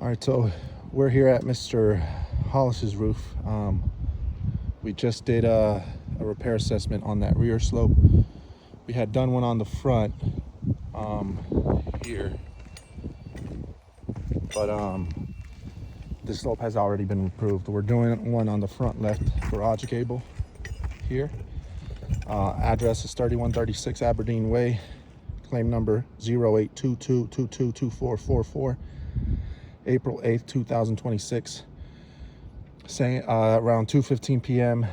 right, so we're here at Mr. Hollis's roof. We just did a repair assessment on that rear slope. We had done one on the front here, but this slope has already been approved. We're doing one on the front left garage gable here. Address is 3136 Aberdeen Way. Claim number 0822222444. April 8th, 2026. Saying around 2:15 p.m.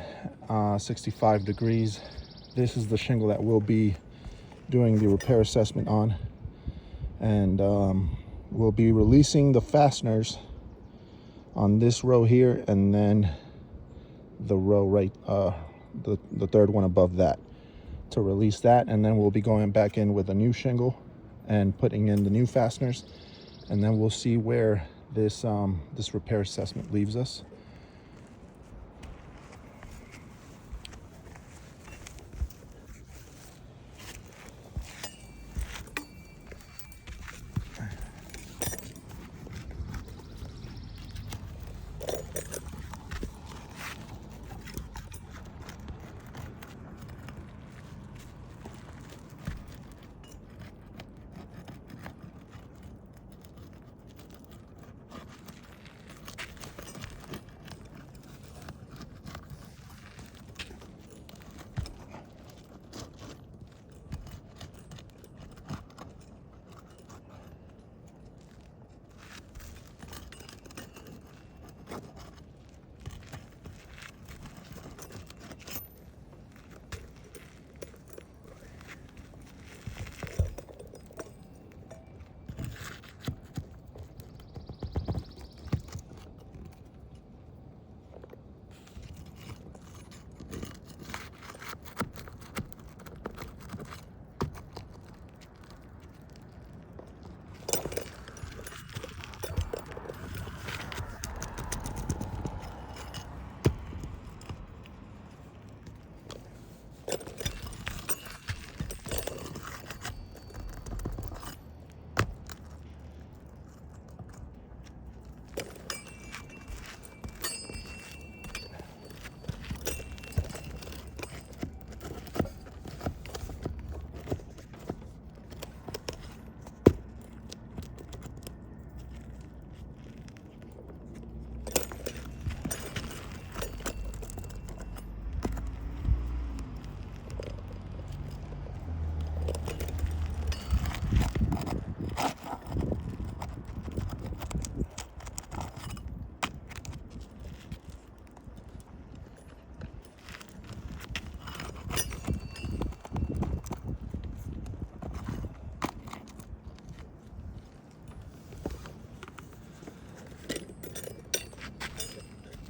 65 degrees. This is the shingle that we'll be doing the repair assessment on, and we'll be releasing the fasteners on this row here, and then the row right, the third one above that, to release that, and then we'll be going back in with a new shingle and putting in the new fasteners, and then we'll see where this this repair assessment leaves us.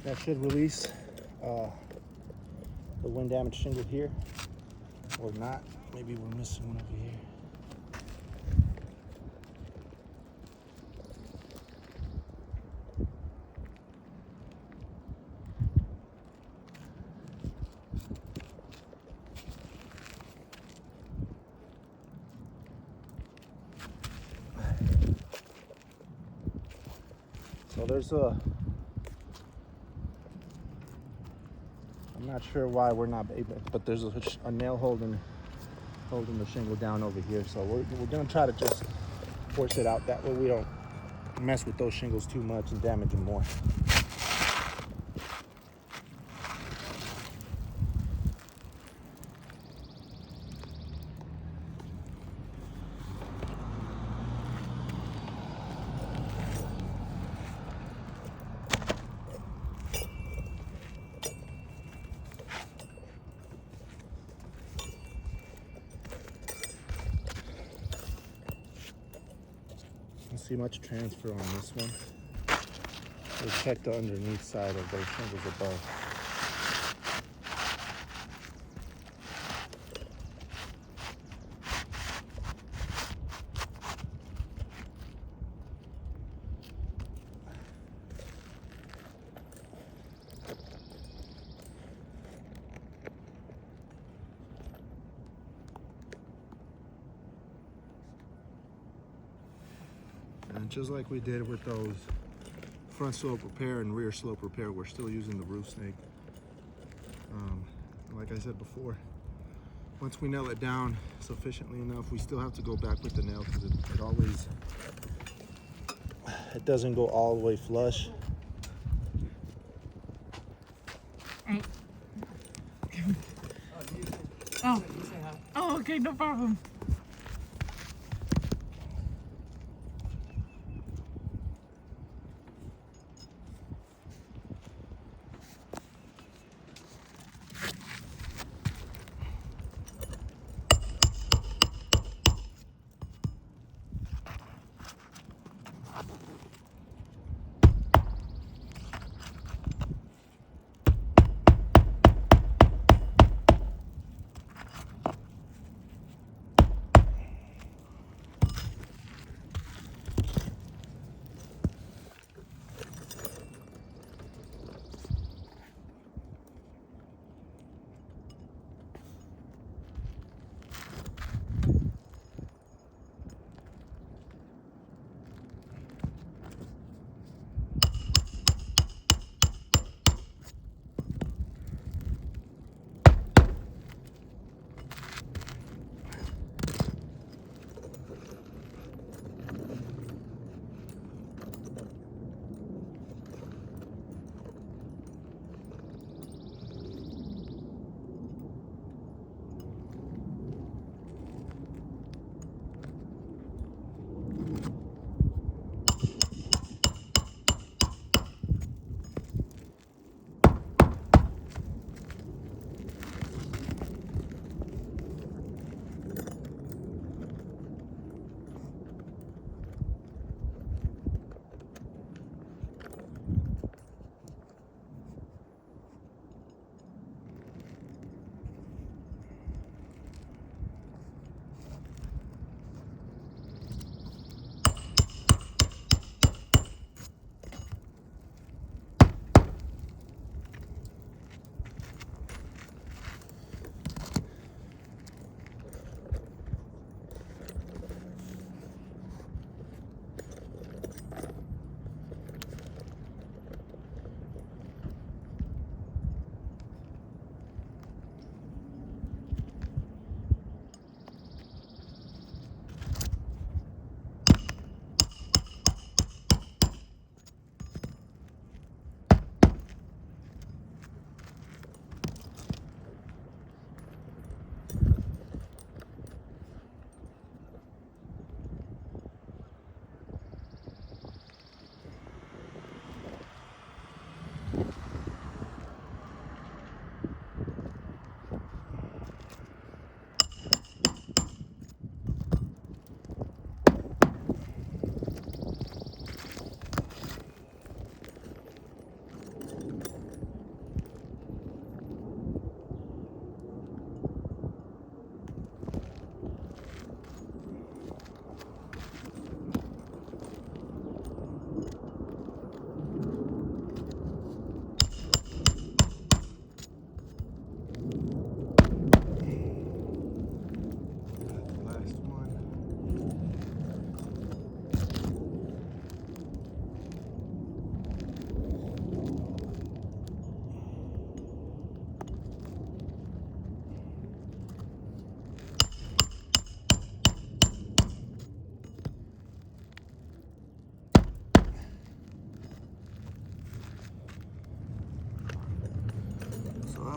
That should release the wind damage shingle here, or not. Maybe we're missing one over here. So there's I'm not sure why we're not able, but there's a nail holding the shingle down over here. So we're gonna try to just force it out. That way we don't mess with those shingles too much and damage them more. Don't see much transfer on this one. We'll check the underneath side of those shingles above. And just like we did with those front slope repair and rear slope repair, we're still using the roof snake. Like I said before, once we nail it down sufficiently enough, we still have to go back with the nail because it doesn't go all the way flush. Right. Oh, okay, no problem.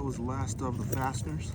That was the last of the fasteners.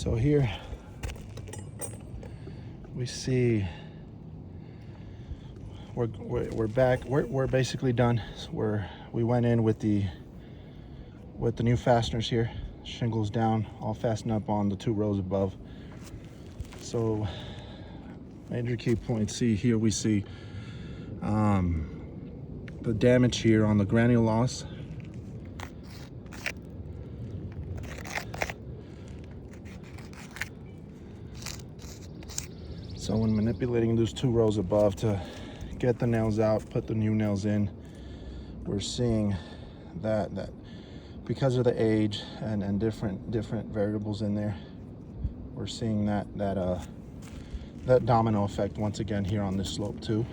So here we see we're back. We're basically done. So we went in with the new fasteners here. Shingles down, all fastened up on the 2 rows above. So major key points. See here, we see the damage here on the granule loss. So when manipulating those 2 rows above to get the nails out, put the new nails in, we're seeing that because of the age and different variables in there, we're seeing that domino effect once again here on this slope too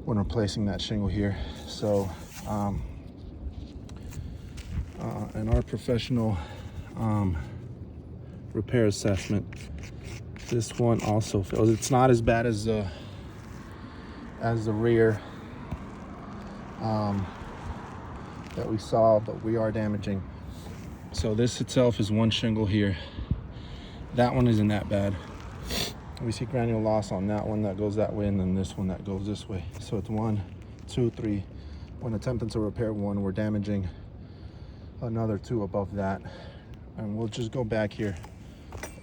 when replacing that shingle here. So in our professional repair assessment, this one also fails. It's not as bad as the rear that we saw, but we are damaging. So this itself is 1 shingle here. That one isn't that bad. We see granule loss on that one that goes that way, and then this one that goes this way. So it's 1, 2, 3. When attempting to repair one, we're damaging another 2 above that. And we'll just go back here.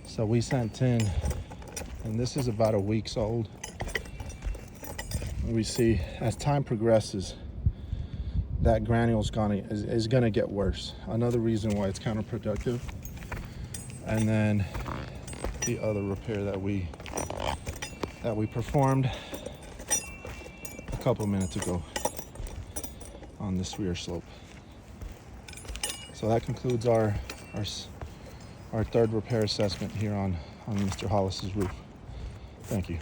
So we sent in, and this is about a week's old. We see as time progresses, that granule is gonna get worse. Another reason why it's counterproductive. And then the other repair that we performed a couple minutes ago on this rear slope. So that concludes our 3rd repair assessment here on Mr. Hollis's roof. Thank you.